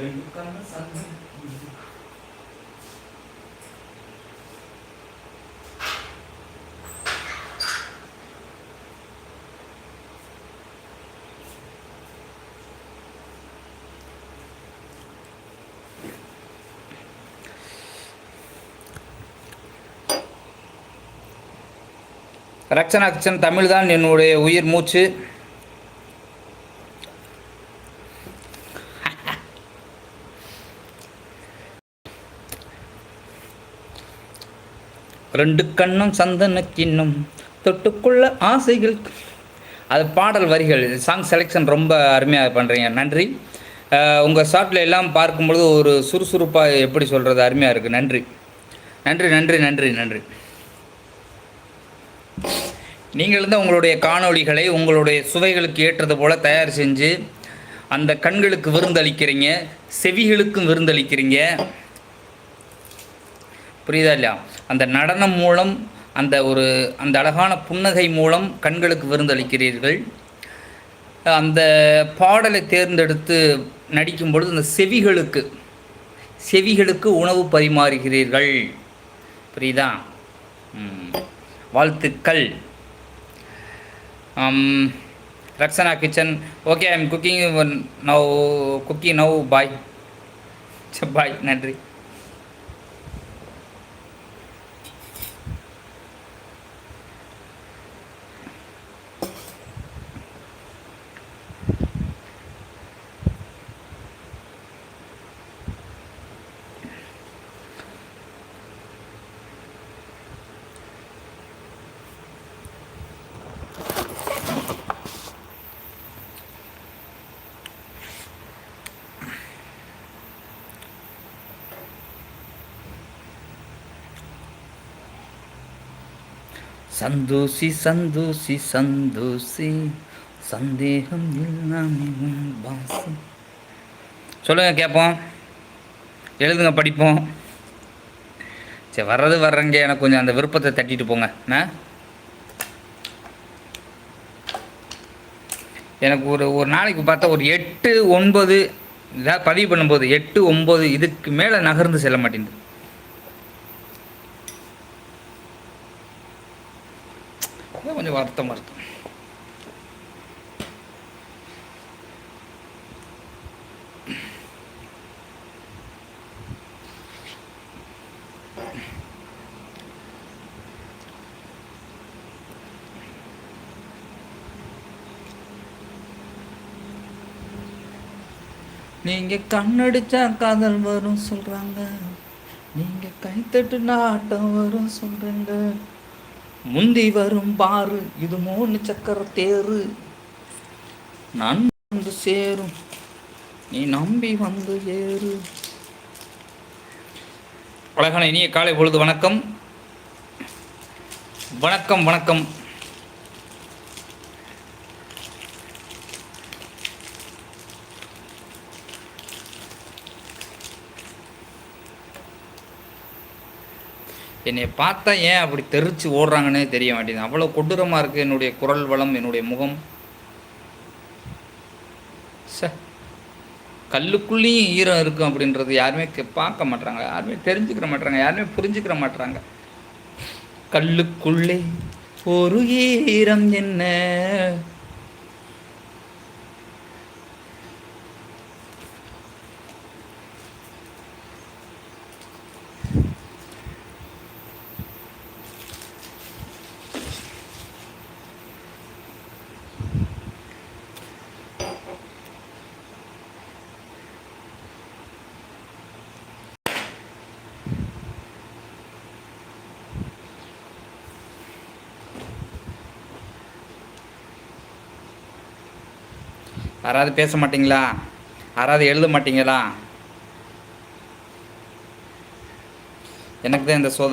ரெண்டு கண்ணு சந்தை. ரக்ஷனா கிச்சன் தமிழ் தான் என்னுடைய உயிர் மூச்சு. ரெண்டு கண்ணும் சந்தன கிண்ணம் தொட்டுக்குள்ள ஆசைகள். அது பாடல் வரிகள். சாங் செலெக்ஷன் ரொம்ப அருமையாக பண்ணுறீங்க, நன்றி. உங்கள் ஷார்ட்டில் எல்லாம் பார்க்கும்பொழுது ஒரு சுறுசுறுப்பாக எப்படி சொல்கிறது அருமையாக இருக்குது. நன்றி நன்றி நன்றி நன்றி நன்றி. நீங்கள் தான் உங்களுடைய காணொளிகளை உங்களுடைய சுவைகளுக்கு ஏற்றது போல் தயார் செஞ்சு அந்த கண்களுக்கு விருந்தளிக்கிறீங்க, செவிகளுக்கும் விருந்தளிக்கிறீங்க. புரியுதா இல்லையா? அந்த நடனம் மூலம் அந்த அழகான புன்னகை மூலம் கண்களுக்கு விருந்தளிக்கிறீர்கள். அந்த பாடலை தேர்ந்தெடுத்து நடிக்கும் பொழுது அந்த செவிகளுக்கு உணவு பரிமாறுகிறீர்கள். புரியுதா? வாழ்த்துக்கள். Raksana kitchen. Okay, I am cooking now. Bye. Bye. நன்றி. சந்தோஷி சந்தோஷி சந்தோஷி சந்தேகம் இல்லாமல் சொல்லுங்கள், கேட்போம். எழுதுங்க, படிப்போம். சரி, வர்றங்க. எனக்கு கொஞ்சம் அந்த விருப்பத்தை தட்டிட்டு போங்க. எனக்கு ஒரு நாளைக்கு பார்த்தா ஒரு 8 9 இதாக பதிவு பண்ணும்போது 8 9 இதுக்கு மேலே நகர்ந்து செல்ல மாட்டேங்குது. கொஞ்சம் வருத்தமாக இருக்கு. நீங்க கண்ணடிச்சா காதல் வரும் சொல்றாங்க, நீங்க கைத்தட்டு நாட்டம் வரும் சொல்றீங்க. முந்தி வரும் பாரு இது 3 சக்கர தேரு, நான் வந்து சேரும் நீ நம்பி வந்து ஏறு. அழகான இனிய காலை பொழுது வணக்கம் வணக்கம் வணக்கம். என்னை பார்த்தா ஏன் அப்படி தெரிச்சு ஓடுறாங்கன்னே தெரிய மாட்டேங்குது. அவ்வளோ கொடூரமாக இருக்குது என்னுடைய குரல் வளம், என்னுடைய முகம். கல்லுக்குள்ளேயும் ஈரம் இருக்கும் அப்படின்றது யாருமே பார்க்க மாட்டாங்க, யாருமே தெரிஞ்சுக்கிற மாட்டாங்க, யாருமே புரிஞ்சுக்கிற மாட்டாங்க. கல்லுக்குள்ளே ஒரு ஈரம் என்ன. யாராவது பேச மாட்டீங்களா? யாராவது எழுத மாட்டீங்களா? எனக்கு தான் இந்த சோதனை.